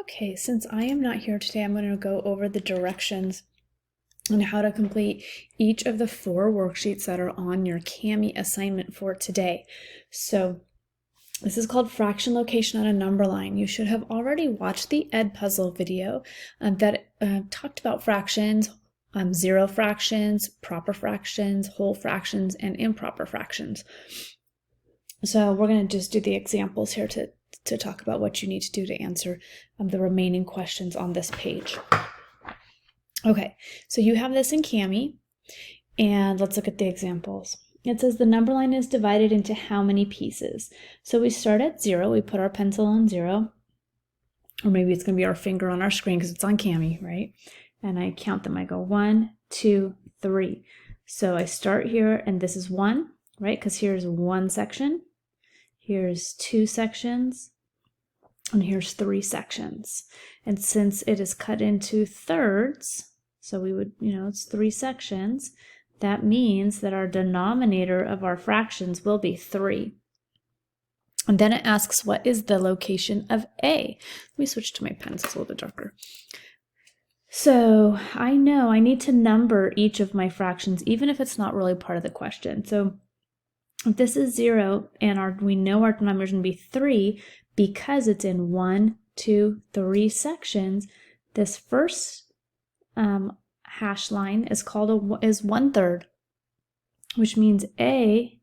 Okay, since I am not here today, I'm going to go over the directions on how to complete each of the 4 worksheets that are on your CAMI assignment for today. So this is called fraction location on a number line. You should have already watched the Edpuzzle video that talked about fractions, zero fractions, proper fractions, whole fractions, and improper fractions. So we're going to just do the examples here to talk about what you need to do to answer the remaining questions on this page. Okay, so you have this in CAMI, and let's look at the examples. It says the number line is divided into how many pieces? So we start at 0, we put our pencil on 0, or maybe it's going to be our finger on our screen because it's on CAMI, right? And I count them. I go 1, 2, 3. So I start here, and this is 1, right? Because here's 1 section, here's 2 sections, and here's 3 sections. And since it is cut into thirds, so we would, it's 3 sections, that means that our denominator of our fractions will be 3. And then it asks, what is the location of A? Let me switch to my pen, so it's a little bit darker. So I know I need to number each of my fractions, even if it's not really part of the question. So if this is 0, and we know our denominator is going to be 3, because it's in 1, 2, 3 sections, this first hash line is called is 1/3, which means A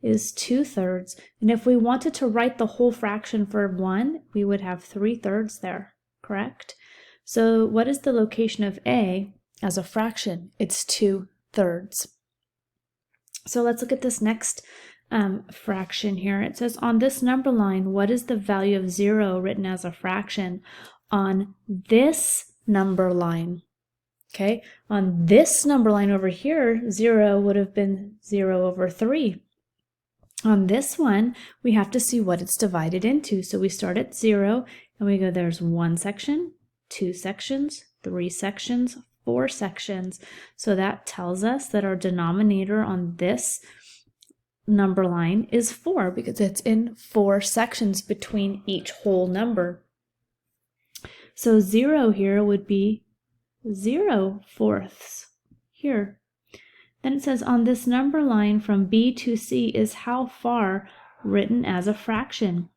is 2/3. And if we wanted to write the whole fraction for 1, we would have 3/3 there, correct? So what is the location of A as a fraction? It's 2/3. So let's look at this next fraction here. It says on this number line, what is the value of 0 written as a fraction? On this number line, okay, on this number line over here, 0 would have been 0/3. On this one, we have to see what it's divided into. So we start at 0, and we go, there's 1 section, 2 sections, 3 sections, 4 sections. So that tells us that our denominator on this number line is 4 because it's in 4 sections between each whole number. So 0 here would be 0/4 here. Then it says on this number line from B to C is how far written as a fraction?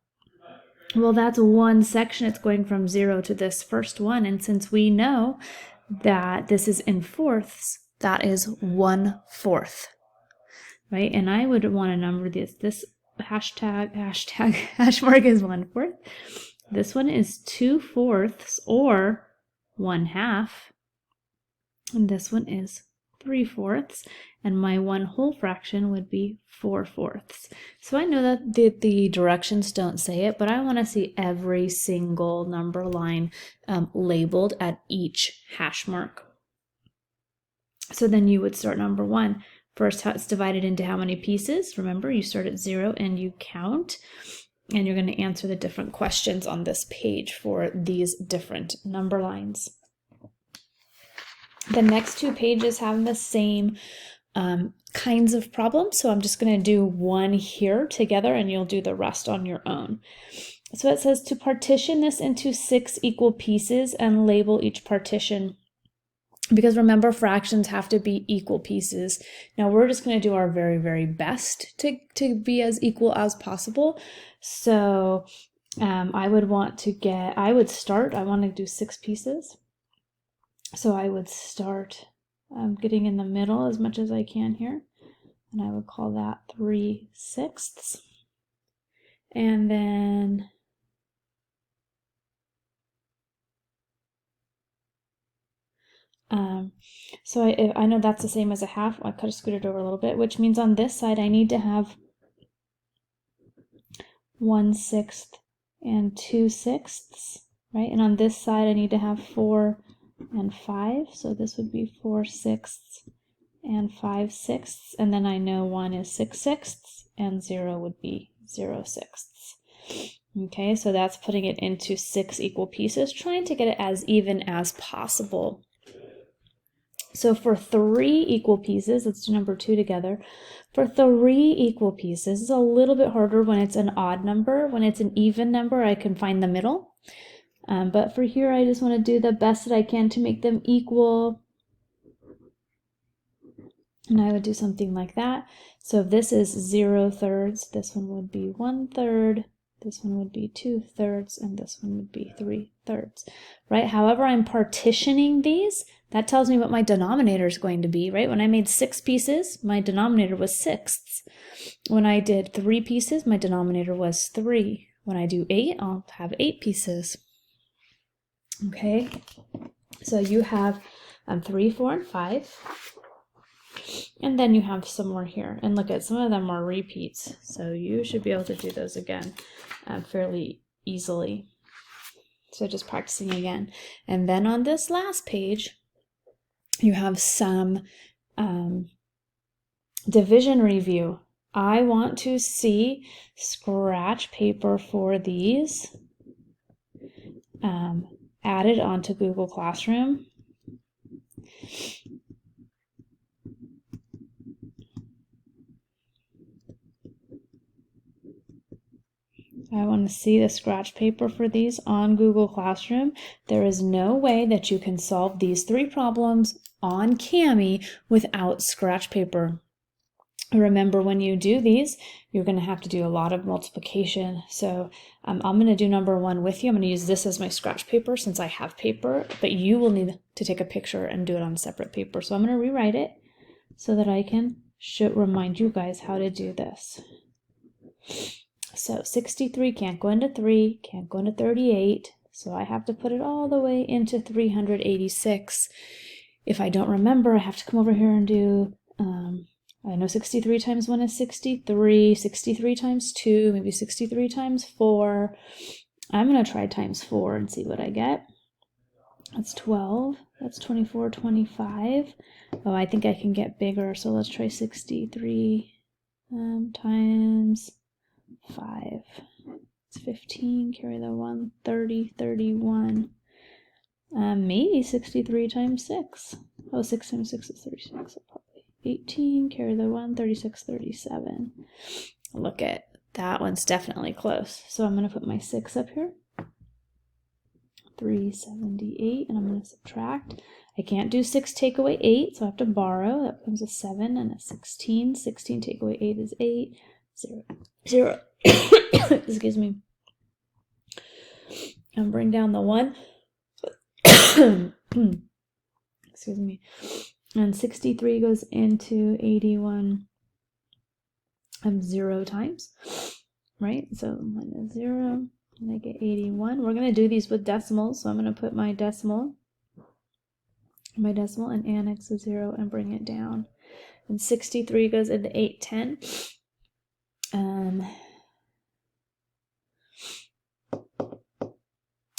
Well, that's 1 section. It's going from 0 to this first one, and since we know that this is in fourths, that is 1/4, right? And I would want to number this hash mark is 1/4. This one is 2/4 or 1/2, and this one is 3/4, and my 1 whole fraction would be 4/4. So I know that the directions don't say it, but I want to see every single number line labeled at each hash mark. So then you would start number 1. First, it's divided into how many pieces? Remember, you start at 0 and you count, and you're going to answer the different questions on this page for these different number lines. The next 2 pages have the same kinds of problems, so I'm just going to do one here together, and you'll do the rest on your own. So it says to partition this into 6 equal pieces and label each partition. Because remember, fractions have to be equal pieces. Now we're just going to do our very, very best to be as equal as possible. So I would want to I want to do 6 pieces. So I would start getting in the middle as much as I can here, and I would call that 3/6. And then so I know that's the same as a half. I could have scooted over a little bit, which means on this side I need to have 1/6 and 2/6, right? And on this side I need to have 4 and 5, so this would be 4/6 and 5/6, and then I know 1 is 6/6 and 0 would be 0/6. Okay, so that's putting it into 6 equal pieces, trying to get it as even as possible. So for 3 equal pieces, let's do number 2 together. For 3 equal pieces, it's a little bit harder when it's an odd number. When it's an even number, I can find the middle. But for here, I just want to do the best that I can to make them equal. And I would do something like that. So if this is 0/3, this one would be 1/3, this one would be 2/3, and this one would be 3/3, right? However I'm partitioning these, that tells me what my denominator is going to be, right? When I made 6 pieces, my denominator was 6ths. When I did 3 pieces, my denominator was 3. When I do 8, I'll have 8 pieces. Okay, so you have 3, 4, and 5. And then you have some more here. And look at some of them are repeats. So you should be able to do those again fairly easily. So just practicing again. And then on this last page, you have some division review. I want to see scratch paper for these added onto Google Classroom. I want to see the scratch paper for these on Google Classroom. There is no way that you can solve these 3 problems on Kami without scratch paper. Remember, when you do these, you're going to have to do a lot of multiplication. So I'm going to do number 1 with you. I'm going to use this as my scratch paper since I have paper, but you will need to take a picture and do it on separate paper. So I'm going to rewrite it so that I can remind you guys how to do this. So 63 can't go into 3, can't go into 38, so I have to put it all the way into 386. If I don't remember, I have to come over here and do, I know 63 times 1 is 63, 63 times 2, maybe 63 times 4. I'm going to try times 4 and see what I get. That's 12, that's 24, 25. Oh, I think I can get bigger, so let's try 63 times 5. It's 15, carry the 1, 30, 31. Maybe 63 times 6. Oh, 6 times 6 is 36, so probably 18, carry the 1, 36, 37. Look at that one's definitely close. So I'm going to put my 6 up here. 378, and I'm going to subtract. I can't do 6 take away 8, so I have to borrow. That becomes a 7 and a 16. 16 take away 8 is 8. 0, 0. Excuse me. And bring down the 1. Excuse me. And 63 goes into 81 0 times, right? So minus 0, and I get 81. We're going to do these with decimals, so I'm going to put my decimal and annex a 0 and bring it down. And 63 goes into 810.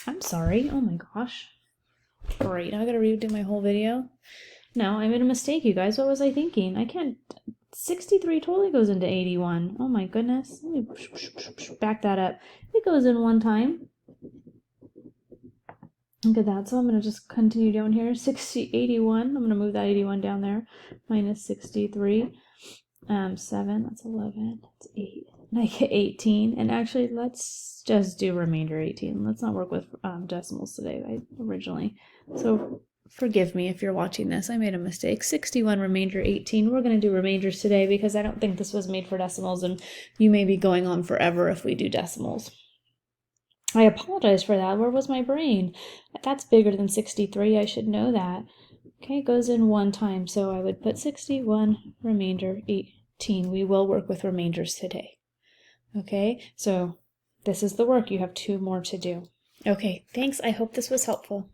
I'm sorry. Oh my gosh. Great. Now I gotta redo my whole video. No, I made a mistake, you guys. What was I thinking? I can't. 63 totally goes into 81. Oh my goodness. Let me back that up. It goes in 1 time. Look at that. So I'm going to just continue down here. 81. I'm going to move that 81 down there. Minus 63. 7. That's 11. That's 8. And I get 18. And actually, let's just do remainder 18. Let's not work with decimals today, originally. So forgive me if you're watching this. I made a mistake. 61, remainder 18. We're going to do remainders today because I don't think this was made for decimals, and you may be going on forever if we do decimals. I apologize for that. Where was my brain? That's bigger than 63. I should know that. Okay, it goes in 1 time. So I would put 61, remainder 18. We will work with remainders today. Okay, so this is the work. You have 2 more to do. Okay, thanks. I hope this was helpful.